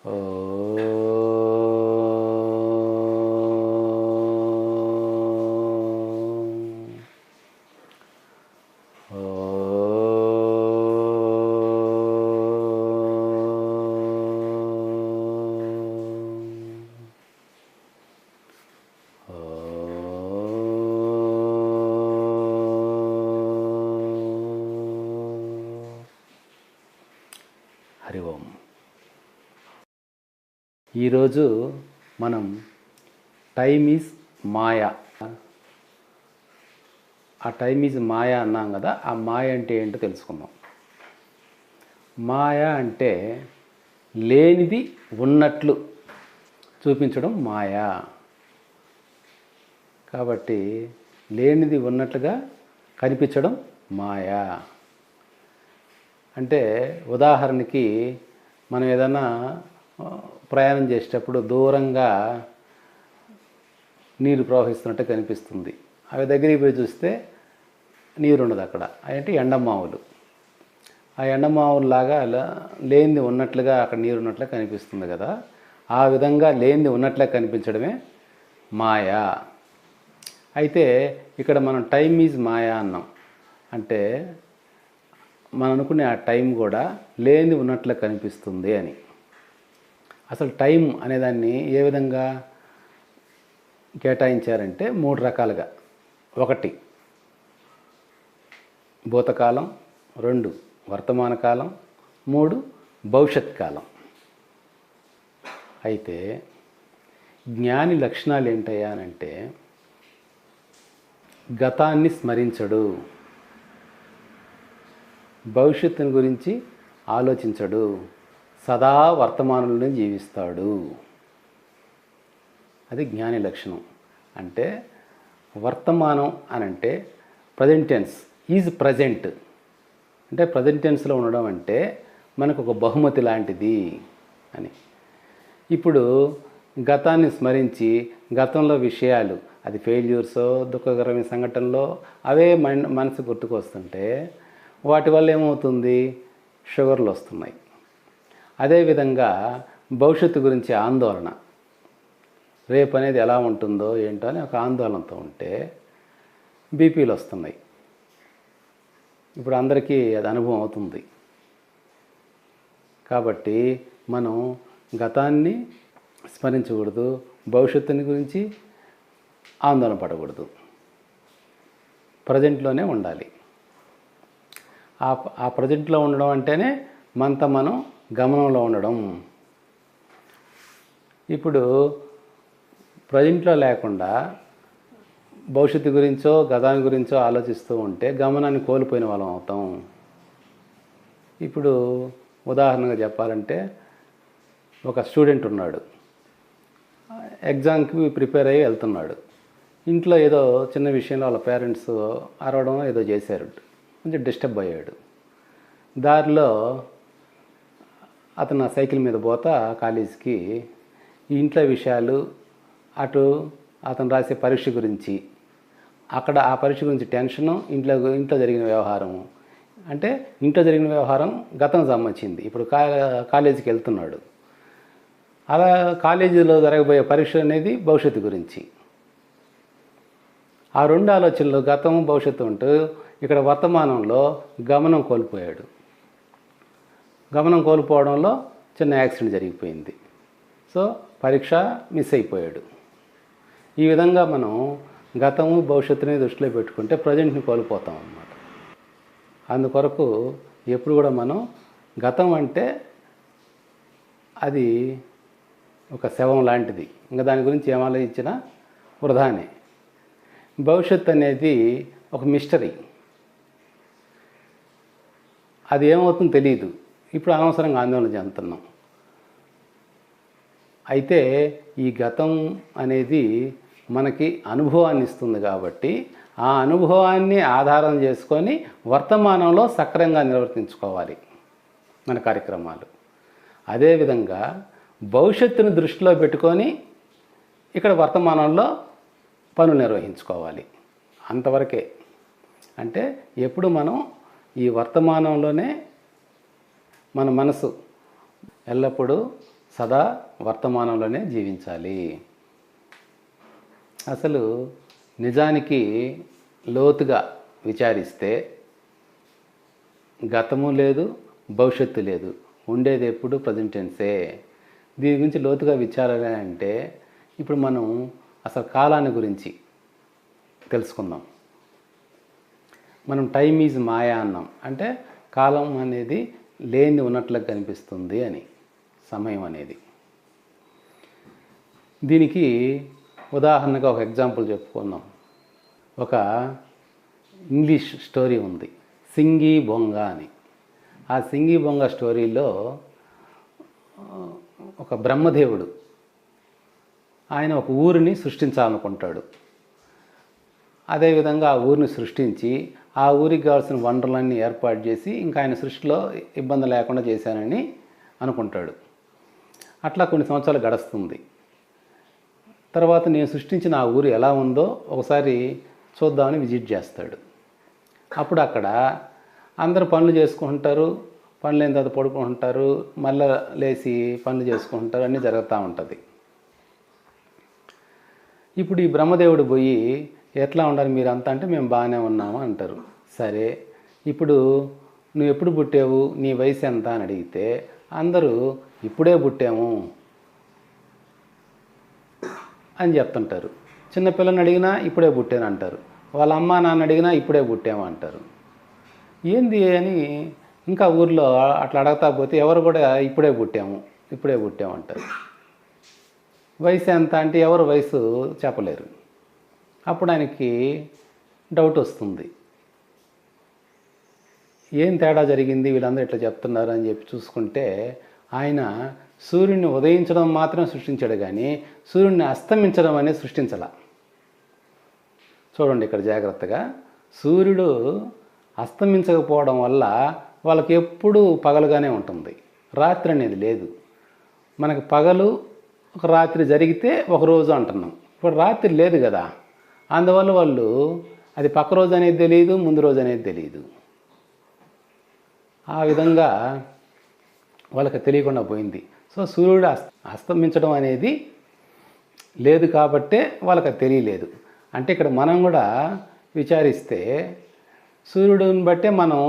హరి ఓం. ఈరోజు మనం time is మాయా, ఆ టైమ్ ఈజ్ మాయా అన్నాం కదా, ఆ మాయ అంటే ఏంటో తెలుసుకుందాం. మాయ అంటే లేనిది ఉన్నట్లు చూపించడం మాయా. కాబట్టి లేనిది ఉన్నట్లుగా కనిపించడం మాయా. అంటే ఉదాహరణకి మనం ఏదైనా ప్రయాణం చేసేటప్పుడు దూరంగా నీరు ప్రవహిస్తున్నట్టు కనిపిస్తుంది. అవి దగ్గరికి పోయి చూస్తే నీరు ఉండదు అక్కడ. అంటే ఎండమావులు. ఆ ఎండమావుల్లాగా లేనిది ఉన్నట్లుగా అక్కడ నీరు ఉన్నట్లుగా కనిపిస్తుంది కదా. ఆ విధంగా లేనిది ఉన్నట్లే కనిపించడమే మాయా. అయితే ఇక్కడ మనం టైమ్ ఈజ్ మాయా అన్నాం. అంటే మనం అనుకునే ఆ టైం కూడా లేనిది ఉన్నట్లే కనిపిస్తుంది అని. అసలు టైం అనేదాన్ని ఏ విధంగా కేటాయించారంటే 3 రకాలుగా. 1 భూతకాలం, 2 వర్తమాన కాలం, 3 భవిష్యత్ కాలం. అయితే జ్ఞాని లక్షణాలు ఏంటయ్యా అంటే గతాన్ని స్మరించడు, భవిష్యత్తుని గురించి ఆలోచించడు, సదా వర్తమానంలోనే జీవిస్తాడు. అది జ్ఞాని లక్షణం. అంటే వర్తమానం అని అంటే ప్రజెంట్ టెన్స్, ఈజ్ ప్రజెంట్. అంటే ప్రజెంట్ టెన్స్లో ఉండడం అంటే మనకు ఒక బహుమతి లాంటిది అని. ఇప్పుడు గతాన్ని స్మరించి గతంలో విషయాలు, అది ఫెయిల్యూర్సో దుఃఖకరమైన సంఘటనలో అవే మనసు గుర్తుకు వస్తుంటే వాటి వల్ల ఏమవుతుంది, షుగర్లు వస్తున్నాయి. అదేవిధంగా భవిష్యత్తు గురించి ఆందోళన, రేపు అనేది ఎలా ఉంటుందో ఏంటో అని ఒక ఆందోళనతో ఉంటే బీపీలు వస్తున్నాయి. ఇప్పుడు అందరికీ అది అనుభవం అవుతుంది. కాబట్టి మనం గతాన్ని స్మరించకూడదు, భవిష్యత్తుని గురించి ఆందోళన పడకూడదు, ప్రజెంట్లోనే ఉండాలి. ఆ ప్రజెంట్లో ఉండడం అంటేనే మనం గమనంలో ఉండడం. ఇప్పుడు ప్రజెంట్లో లేకుండా భవిష్యత్తు గురించో గతాన్ని గురించో ఆలోచిస్తూ ఉంటే గమనాన్ని కోల్పోయిన వాళ్ళం అవుతాం. ఇప్పుడు ఉదాహరణగా చెప్పాలంటే ఒక స్టూడెంట్ ఉన్నాడు, ఎగ్జామ్కి ప్రిపేర్ అయ్యి వెళ్తున్నాడు. ఇంట్లో ఏదో చిన్న విషయంలో వాళ్ళ పేరెంట్స్ అరవడం ఏదో చేశారు, కొంచెం డిస్టర్బ్ అయ్యాడు. దారిలో అతను సైకిల్ మీద పోతా కాలేజీకి ఈ ఇంట్లో విషయాలు, అటు అతను రాసే పరీక్ష గురించి, అక్కడ ఆ పరీక్ష గురించి టెన్షను, ఇంట్లో జరిగిన వ్యవహారము. అంటే ఇంట్లో జరిగిన వ్యవహారం గతం సంబంధించింది. ఇప్పుడు కాలేజీకి వెళ్తున్నాడు, అలా కాలేజీలో జరగబోయే పరీక్ష అనేది భవిష్యత్తు గురించి. ఆ 2 ఆలోచనలు గతం భవిష్యత్తు ఉంటూ ఇక్కడ వర్తమానంలో గమనం కోల్పోయాడు. గమనం కోల్పోవడంలో చిన్న యాక్సిడెంట్ జరిగిపోయింది. సో పరీక్ష మిస్ అయిపోయాడు. ఈ విధంగా మనం గతము భవిష్యత్తుని దృష్టిలో పెట్టుకుంటే ప్రజెంట్ని కోల్పోతాం అన్నమాట. అందుకొరకు ఎప్పుడు కూడా మనం గతం అంటే అది ఒక శవం లాంటిది, ఇంకా దాని గురించి ఏం ఆలోచించినా వృధానే. భవిష్యత్తు అనేది ఒక మిస్టరీ, అది ఏమవుతుందో తెలియదు. ఇప్పుడు అనవసరంగా ఆందోళన చెందుతున్నాం. అయితే ఈ గతం అనేది మనకి అనుభవాన్ని ఇస్తుంది కాబట్టి ఆ అనుభవాన్ని ఆధారం చేసుకొని వర్తమానంలో సక్రమంగా నిర్వర్తించుకోవాలి మన కార్యక్రమాలు. అదేవిధంగా భవిష్యత్తును దృష్టిలో పెట్టుకొని ఇక్కడ వర్తమానంలో పనులు నిర్వహించుకోవాలి. అంతవరకే. అంటే ఎప్పుడు మనం ఈ వర్తమానంలోనే మన మనసు ఎల్లప్పుడూ సదా వర్తమానంలోనే జీవించాలి. అసలు నిజానికి లోతుగా విచారిస్తే గతము లేదు, భవిష్యత్తు లేదు, ఉండేది ఎప్పుడు ప్రజెంట్ టెన్సే. దీని గురించి లోతుగా విచారాలి అంటే ఇప్పుడు మనం అసలు కాలాన్ని గురించి తెలుసుకుందాం. మనం టైమ్ ఈజ్ మాయా అన్నాం, అంటే కాలం అనేది లేని ఉన్నట్లుగా కనిపిస్తుంది అని, సమయం అనేది. దీనికి ఉదాహరణగా ఒక ఎగ్జాంపుల్ చెప్పుకుందాం. ఒక ఇంగ్లీష్ స్టోరీ ఉంది, సింగి బొంగ అని. ఆ సింగి బొంగ స్టోరీలో ఒక బ్రహ్మదేవుడు ఆయన ఒక ఊరిని సృష్టించాలనుకుంటాడు. అదేవిధంగా ఆ ఊరిని సృష్టించి ఆ ఊరికి కావాల్సిన వనరులన్నీ ఏర్పాటు చేసి ఇంకా ఆయన సృష్టిలో ఇబ్బంది లేకుండా చేశానని అనుకుంటాడు. అట్లా కొన్ని సంవత్సరాలు గడుస్తుంది. తర్వాత నేను సృష్టించిన ఆ ఊరు ఎలా ఉందో ఒకసారి చూద్దామని విజిట్ చేస్తాడు. అప్పుడు అక్కడ అందరూ పనులు చేసుకుంటారు, పనులు అయిన తర్వాత పడుకుంటారు, మళ్ళీ లేచి పనులు చేసుకుంటారు, అన్నీ జరుగుతూ ఉంటుంది. ఇప్పుడు ఈ బ్రహ్మదేవుడు పోయి ఎట్లా ఉండాలి మీరంతా అంటే మేము బాగానే ఉన్నాము అంటారు. సరే, ఇప్పుడు నువ్వు ఎప్పుడు పుట్టావు, నీ వయసు ఎంత అని అడిగితే అందరూ ఇప్పుడే పుట్టాము అని చెప్తుంటారు. చిన్నపిల్లని అడిగినా ఇప్పుడే పుట్టాను అంటారు. వాళ్ళ అమ్మ నాన్న అడిగినా ఇప్పుడే పుట్టాము అంటారు. ఏంది అని ఇంకా ఊర్లో అట్లా అడగతా పోతే ఎవరు కూడా ఇప్పుడే పుట్టాము అంటారు. వయసు ఎంత అంటే ఎవరు వయసు చెప్పలేరు. అప్పుడు ఆయనకి డౌట్ వస్తుంది, ఏం తేడా జరిగింది, వీళ్ళందరూ ఇట్లా చెప్తున్నారు అని చెప్పి చూసుకుంటే ఆయన సూర్యుడిని ఉదయించడం మాత్రం సృష్టించాడు, కానీ సూర్యుడిని అస్తమించడం అనేది సృష్టించాల. చూడండి ఇక్కడ జాగ్రత్తగా, సూర్యుడు అస్తమించకపోవడం వల్ల వాళ్ళకి ఎప్పుడూ పగలుగానే ఉంటుంది, రాత్రి అనేది లేదు. మనకి పగలు ఒక రాత్రి జరిగితే ఒక రోజు అంటున్నాం, ఇప్పుడు రాత్రి లేదు కదా, అందువల్ల వాళ్ళు అది పక్క రోజు అనేది తెలియదు, ముందు రోజు అనేది తెలియదు. ఆ విధంగా వాళ్ళకి తెలియకుండా పోయింది. సో సూర్యుడు అస్తమించడం అనేది లేదు కాబట్టే వాళ్ళకి తెలియలేదు. అంటే ఇక్కడ మనం కూడా విచారిస్తే సూర్యుడిని బట్టే మనం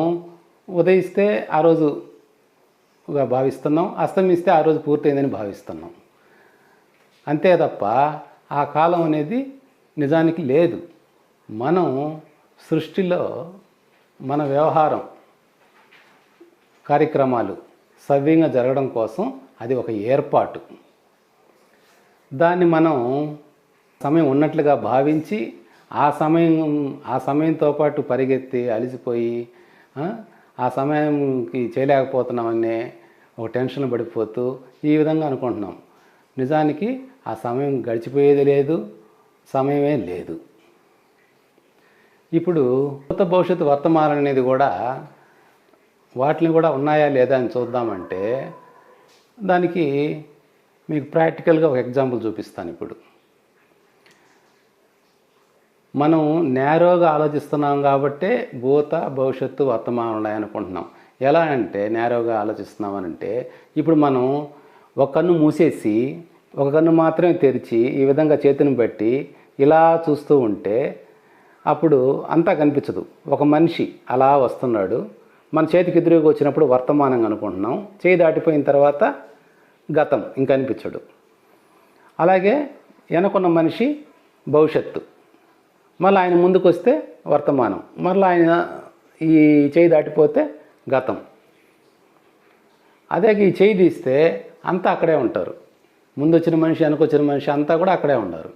ఉదయిస్తే ఆ రోజుగా భావిస్తున్నాం, అస్తమిస్తే ఆ రోజు పూర్తయిందని భావిస్తున్నాం. అంతే తప్ప ఆ కాలం అనేది నిజానికి లేదు. మనం సృష్టిలో మన వ్యవహారం కార్యక్రమాలు సవ్యంగా జరగడం కోసం అది ఒక ఏర్పాటు. దాన్ని మనం సమయం ఉన్నట్లుగా భావించి ఆ సమయంతో పాటు పరిగెత్తి అలసిపోయి ఆ సమయంకి చేయలేకపోతున్నామనే ఒక టెన్షన్ పడిపోతూ ఈ విధంగా అనుకుంటున్నాం. నిజానికి ఆ సమయం గడిచిపోయేది లేదు, సమయమే లేదు. ఇప్పుడు భూత భవిష్యత్తు వర్తమానం అనేది కూడా వాటిని కూడా ఉన్నాయా లేదా అని చూద్దామంటే దానికి మీకు ప్రాక్టికల్గా ఒక ఎగ్జాంపుల్ చూపిస్తాను. ఇప్పుడు మనం నేరోగా ఆలోచిస్తున్నాం కాబట్టే భూత భవిష్యత్తు వర్తమానం ఉన్నాయనుకుంటున్నాం. ఎలా అంటే నేరోగా ఆలోచిస్తున్నామనంటే ఇప్పుడు మనం ఒక కన్ను మూసేసి ఒక కన్ను మాత్రమే తెరిచి ఈ విధంగా చేతిని బట్టి ఇలా చూస్తూ ఉంటే అప్పుడు అంతా కనిపించదు. ఒక మనిషి అలా వస్తున్నాడు, మన చేతికి ఎదురుగా వచ్చినప్పుడు వర్తమానం అనుకుంటున్నాం, చేయి దాటిపోయిన తర్వాత గతం ఇంకా అనిపించడు. అలాగే వెనకున్న మనిషి భవిష్యత్తు, మళ్ళీ ఆయన ముందుకు వస్తే వర్తమానం, మళ్ళీ ఆయన ఈ చేయి దాటిపోతే గతం. అదే ఈ చేయి తీస్తే అంతా అక్కడే ఉంటారు, ముందు వచ్చిన మనిషి వెనకొచ్చిన మనిషి అంతా కూడా అక్కడే ఉన్నారు.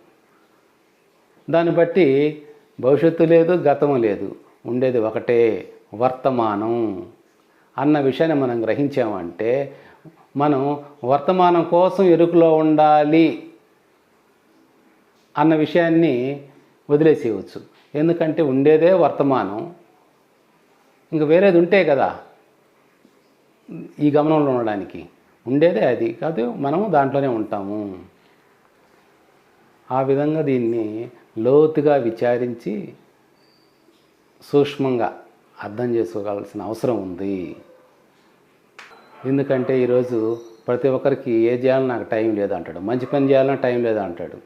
దాన్ని బట్టి భవిష్యత్తు లేదు, గతము లేదు, ఉండేది ఒకటే వర్తమానం అన్న విషయాన్ని మనం గ్రహించామంటే మనం వర్తమానం కోసం ఎరుకలో ఉండాలి అన్న విషయాన్ని వదిలేసేయవచ్చు. ఎందుకంటే ఉండేదే వర్తమానం, ఇంక వేరేది ఉంటే కదా ఈ గమనంలో ఉండడానికి, ఉండేదే అది కాదు, మనము దాంట్లోనే ఉంటాము. ఆ విధంగా దీన్ని లోతుగా విచారించి సూక్ష్మంగా అర్థం చేసుకోవాల్సిన అవసరం ఉంది. ఎందుకంటే ఈరోజు ప్రతి ఒక్కరికి ఏ చేయాలని నాకు టైం లేదు అంటాడు, మంచి పని చేయాలన్నా టైం లేదు అంటాడు,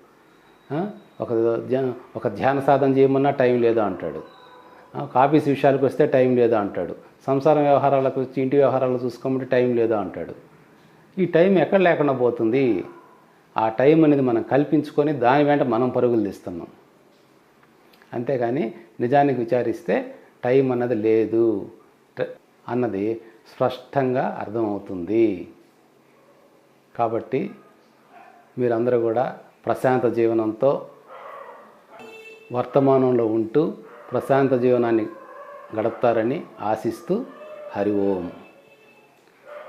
ఆ? ఒక ఒక ధ్యాన సాధన చేయమన్నా టైం లేదు అంటాడు, ఆఫీస్ విషయాలకు వస్తే టైం లేదు అంటాడు, సంసారం వ్యవహారాలకు వచ్చి ఇంటి వ్యవహారాలు చూసుకోమంటే టైం లేదు అంటాడు. ఈ టైం ఎక్కడ లేకుండా పోతుంది? ఆ టైం అనేది మనం కల్పించుకొని దాని వెంట మనం పరుగులు తీస్తున్నాం. అంతేగాని నిజానికి విచారిస్తే టైం అన్నది లేదు అన్నది స్పష్టంగా అర్థమవుతుంది. కాబట్టి మీరందరూ కూడా ప్రశాంత జీవనంతో వర్తమానంలో ఉంటూ ప్రశాంత జీవనాన్ని గడుపుతారని ఆశిస్తూ హరి ఓం.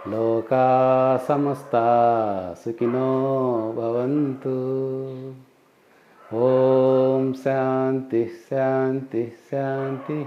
లోకా సమస్తా సుఖినో భవంతు. ఓం శాంతి శాంతి శాంతి.